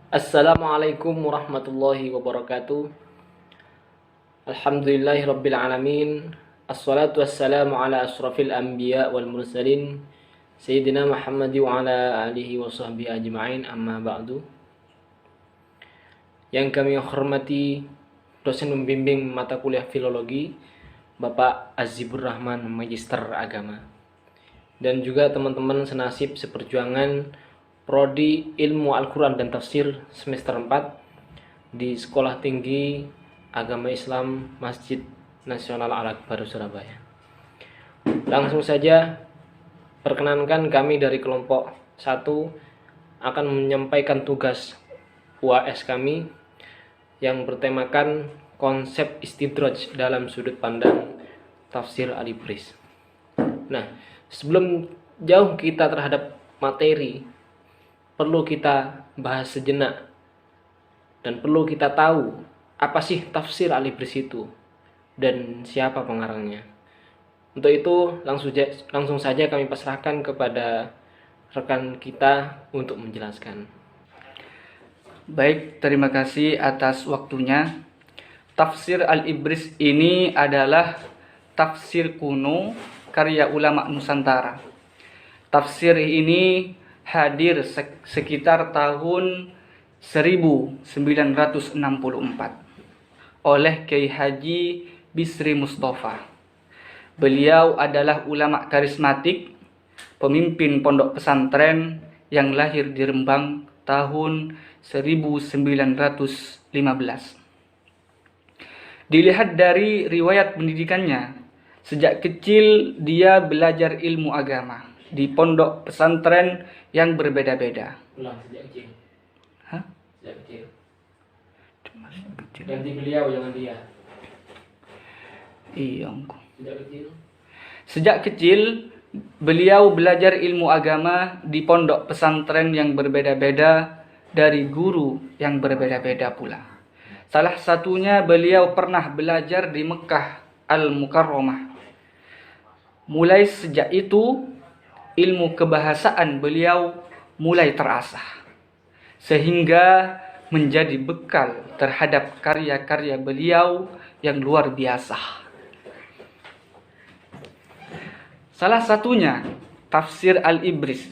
Assalamualaikum warahmatullahi wabarakatuh. Alhamdulillahirabbil alamin. Assalatu wassalamu ala asrafil anbiya wal mursalin Sayyidina Muhammad wa ala alihi wa sahbihi ajma'in, amma ba'du. Yang kami hormati dosen pembimbing mata kuliah filologi Bapak Azibur Rahman, Magister Agama, dan juga teman-teman senasib seperjuangan Prodi Ilmu Al-Quran dan Tafsir semester 4 di Sekolah Tinggi Agama Islam Masjid Nasional Al-Akbar Surabaya. Langsung saja, perkenankan kami dari kelompok 1 akan menyampaikan tugas UAS kami yang bertemakan konsep istidraj dalam sudut pandang tafsir Al-Ibris. Nah, sebelum jauh kita terhadap materi, perlu kita bahas sejenak dan perlu kita tahu apa sih tafsir Al-Ibris itu dan siapa pengarangnya. Untuk itu langsung saja kami pasrahkan kepada rekan kita untuk menjelaskan. Baik, terima kasih atas waktunya. Tafsir Al-Ibris ini adalah tafsir kuno karya ulama Nusantara. Tafsir ini hadir sekitar tahun 1964 oleh Kiai Haji Bisri Mustafa. Beliau adalah ulama karismatik, pemimpin pondok pesantren yang lahir di Rembang tahun 1915. Dilihat dari riwayat pendidikannya, sejak kecil dia belajar ilmu agama di pondok pesantren yang berbeda-beda. Sejak kecil. Hah? Sejak kecil. Kecil. Ganti beliau, jangan dia. Iya. Sejak kecil. Sejak kecil beliau belajar ilmu agama di pondok pesantren yang berbeda-beda dari guru yang berbeda-beda pula. Salah satunya beliau pernah belajar di Mekah Al-Mukarramah. Mulai sejak itu ilmu kebahasaan beliau mulai terasah, sehingga menjadi bekal terhadap karya-karya beliau yang luar biasa. Salah satunya tafsir Al-Ibris.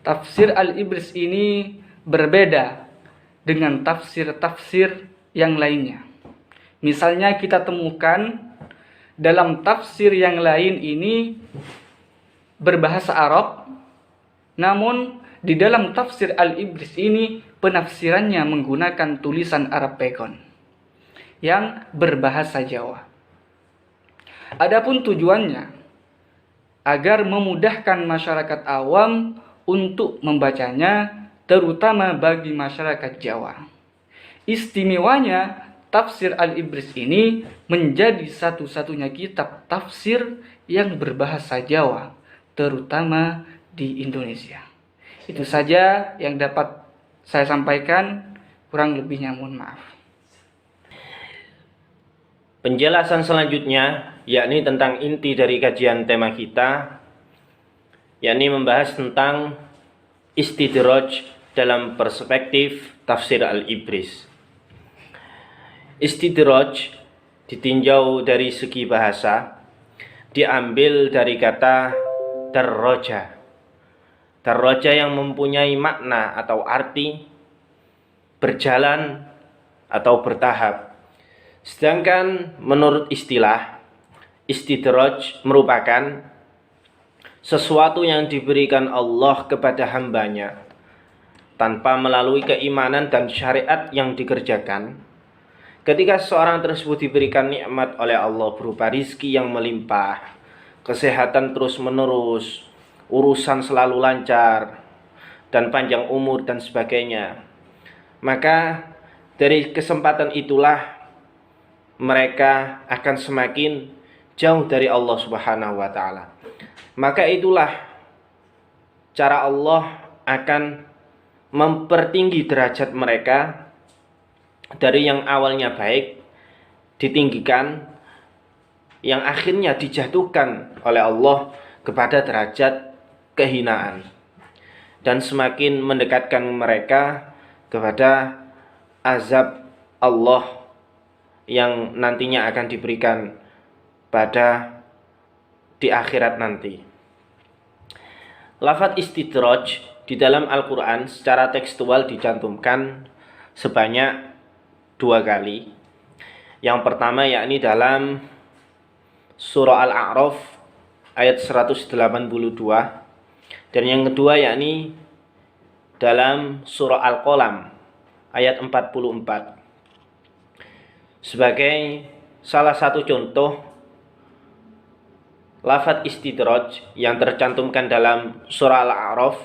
Tafsir Al-Ibris ini berbeda dengan tafsir-tafsir yang lainnya. Misalnya kita temukan dalam tafsir yang lain ini berbahasa Arab, namun di dalam tafsir Al-Ibris ini penafsirannya menggunakan tulisan Arab Pegon yang berbahasa Jawa. Adapun tujuannya agar memudahkan masyarakat awam untuk membacanya, terutama bagi masyarakat Jawa. Istimewanya tafsir Al-Ibris ini menjadi satu-satunya kitab tafsir yang berbahasa Jawa, terutama di Indonesia. Itu saja yang dapat saya sampaikan, kurang lebihnya mohon maaf. Penjelasan selanjutnya yakni tentang inti dari kajian tema kita, yakni membahas tentang istidraj dalam perspektif tafsir Al-Ibris. Istidraj ditinjau dari segi bahasa diambil dari kata darroja. Darroja yang mempunyai makna atau arti berjalan atau bertahap. Sedangkan menurut istilah, istidraj merupakan sesuatu yang diberikan Allah kepada hambanya tanpa melalui keimanan dan syariat yang dikerjakan. Ketika seorang tersebut diberikan nikmat oleh Allah berupa rizki yang melimpah, kesehatan terus menerus, urusan selalu lancar, dan panjang umur dan sebagainya, maka dari kesempatan itulah mereka akan semakin jauh dari Allah Subhanahu wa ta'ala. Maka itulah cara Allah akan mempertinggi derajat mereka dari yang awalnya baik ditinggikan, yang akhirnya dijatuhkan oleh Allah kepada derajat kehinaan, dan semakin mendekatkan mereka kepada azab Allah yang nantinya akan diberikan pada di akhirat nanti. Lafaz istidraj di dalam Al-Quran secara tekstual dicantumkan sebanyak 2 kali. Yang pertama yakni dalam surah Al-A'raf ayat 182, dan yang kedua yakni dalam surah Al-Qalam ayat 44. Sebagai salah satu contoh lafaz istidraj yang tercantumkan dalam surah Al-A'raf,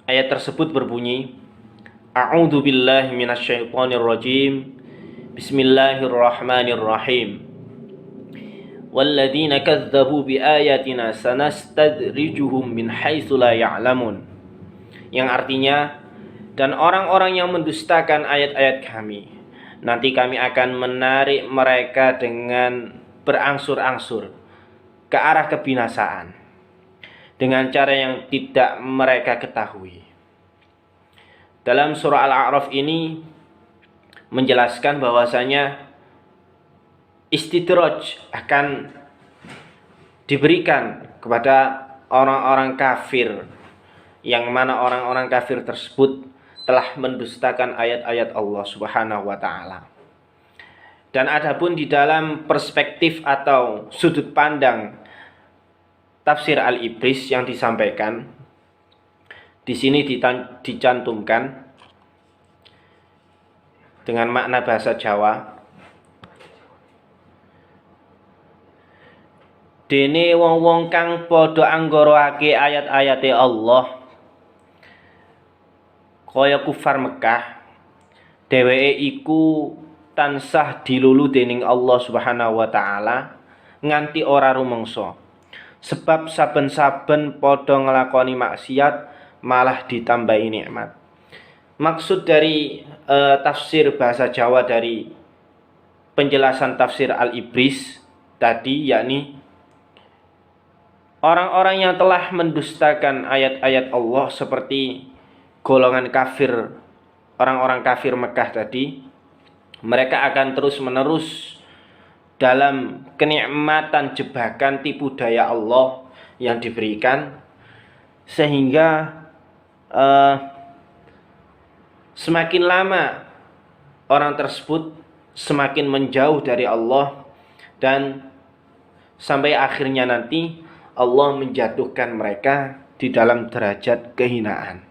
ayat tersebut berbunyi, A'udzu billahi minasyaitonir rajim. Bismillahirrahmanirrahim. Walladzina kadzdzabu biayatina sanastadrijuhum min haitsu la ya'lamun. Yang artinya, dan orang-orang yang mendustakan ayat-ayat kami, nanti kami akan menarik mereka dengan berangsur-angsur ke arah kebinasaan dengan cara yang tidak mereka ketahui. Dalam surah Al-A'raf ini menjelaskan bahwasanya istidraj akan diberikan kepada orang-orang kafir, yang mana orang-orang kafir tersebut telah mendustakan ayat-ayat Allah Subhanahu wa taala. Dan adapun di dalam perspektif atau sudut pandang tafsir Al-Ibris yang disampaikan di sini dicantumkan dengan makna bahasa Jawa, dene wong-wong kang padha anggoroake ayat-ayate Allah kaya kufar Mekah, dheweke iku tansah dilulu dening Allah Subhanahu wa taala nganti ora rumangsa. Sebab saben-saben padha nglakoni maksiat malah ditambahi nikmat. Maksud dari tafsir bahasa Jawa dari penjelasan tafsir Al-Ibris tadi yakni orang-orang yang telah mendustakan ayat-ayat Allah seperti golongan kafir, orang-orang kafir Mekah tadi, mereka akan terus-menerus dalam kenikmatan jebakan tipu daya Allah yang diberikan, sehingga semakin lama orang tersebut semakin menjauh dari Allah, dan sampai akhirnya nanti Allah menjatuhkan mereka di dalam derajat kehinaan.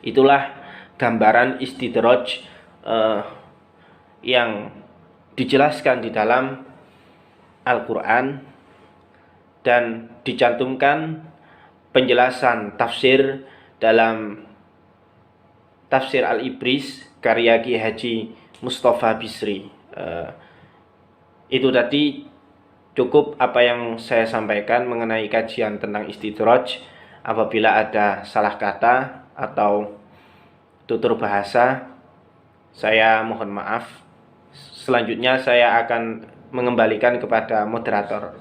Itulah gambaran istidraj yang dijelaskan di dalam Al-Quran dan dicantumkan penjelasan tafsir dalam tafsir Al-Ibris karya Ki Haji Mustafa Bisri. Itu tadi cukup apa yang saya sampaikan mengenai kajian tentang istidraj. Apabila ada salah kata atau tutur bahasa, saya mohon maaf. Selanjutnya saya akan mengembalikan kepada moderator.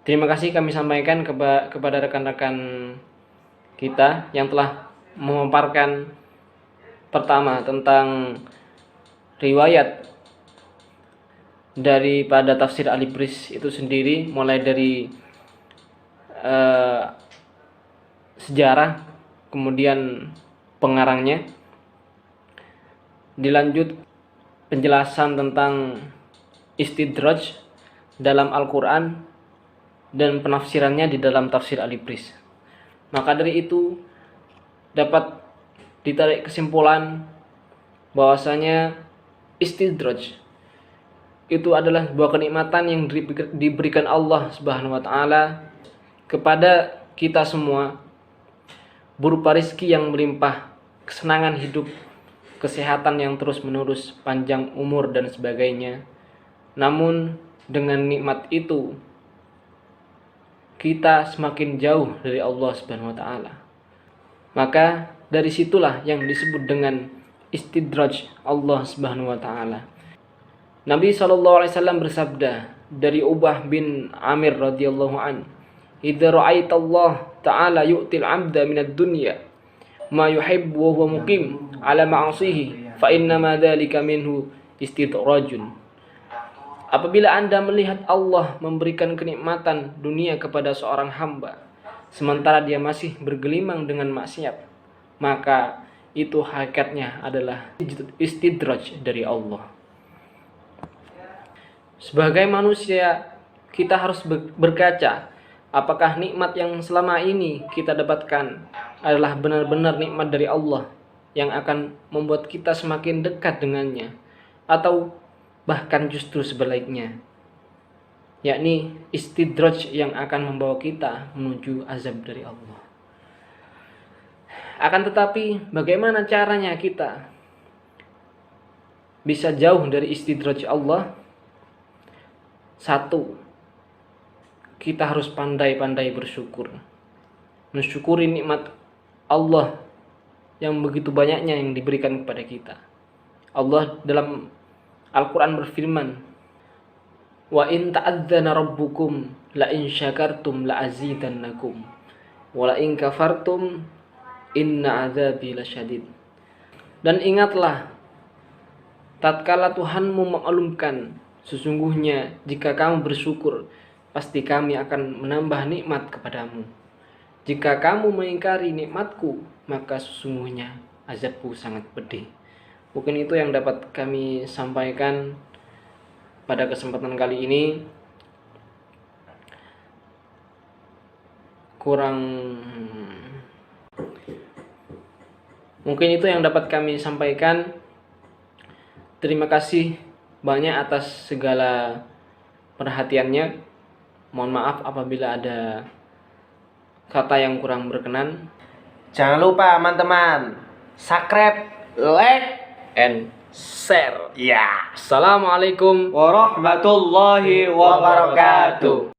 Terima kasih kami sampaikan kepada rekan-rekan kita yang telah memaparkan pertama tentang riwayat daripada tafsir Al-Ibris itu sendiri, mulai dari sejarah, kemudian pengarangnya, dilanjut penjelasan tentang istidraj dalam Al-Quran dan penafsirannya di dalam tafsir Al-Ibris. Maka dari itu dapat ditarik kesimpulan bahwasanya istidraj itu adalah sebuah kenikmatan yang diberikan Allah Subhanahu wa taala kepada kita semua, berupa rezeki yang melimpah, kesenangan hidup, kesehatan yang terus-menerus, panjang umur dan sebagainya. Namun dengan nikmat itu kita semakin jauh dari Allah Subhanahu wa taala. Maka dari situlah yang disebut dengan istidraj Allah Subhanahu wa taala. Nabi SAW bersabda dari Ubah bin Amir radhiyallahu an, "Idza ra'aitallah ta'ala yu'til 'abda minad dunya ma yuhibbu wa huwa muqim ala ma'asihi fa inna ma dzalika minhu istidrajun. Apabila Anda melihat Allah memberikan kenikmatan dunia kepada seorang hamba sementara dia masih bergelimang dengan maksiat, maka itu hakikatnya adalah istidraj dari Allah. Sebagai manusia, kita harus berkaca apakah nikmat yang selama ini kita dapatkan adalah benar-benar nikmat dari Allah yang akan membuat kita semakin dekat dengannya, atau bahkan justru sebaliknya, yakni istidraj yang akan membawa kita menuju azab dari Allah. Akan tetapi, bagaimana caranya kita bisa jauh dari istidraj Allah? Satu, kita harus pandai-pandai bersyukur. Mensyukuri nikmat Allah yang begitu banyaknya yang diberikan kepada kita. Allah dalam Al-Quran berfirman, wa in ta'adzana rabbukum la in syakartum la azidannakum wa la in kafartum inna azabi lasyadid. Dan ingatlah, tatkala Tuhanmu memaklumkan, sesungguhnya jika kamu bersyukur, pasti kami akan menambah nikmat kepadamu. Jika kamu mengingkari nikmatku, maka sesungguhnya azabku sangat pedih. Mungkin itu yang dapat kami sampaikan pada kesempatan kali ini. Mungkin itu yang dapat kami sampaikan. Terima kasih banyak atas segala perhatiannya. Mohon maaf apabila ada kata yang kurang berkenan. Jangan lupa teman-teman, subscribe, like, And share. ya. Assalamualaikum Warahmatullahi wabarakatuh.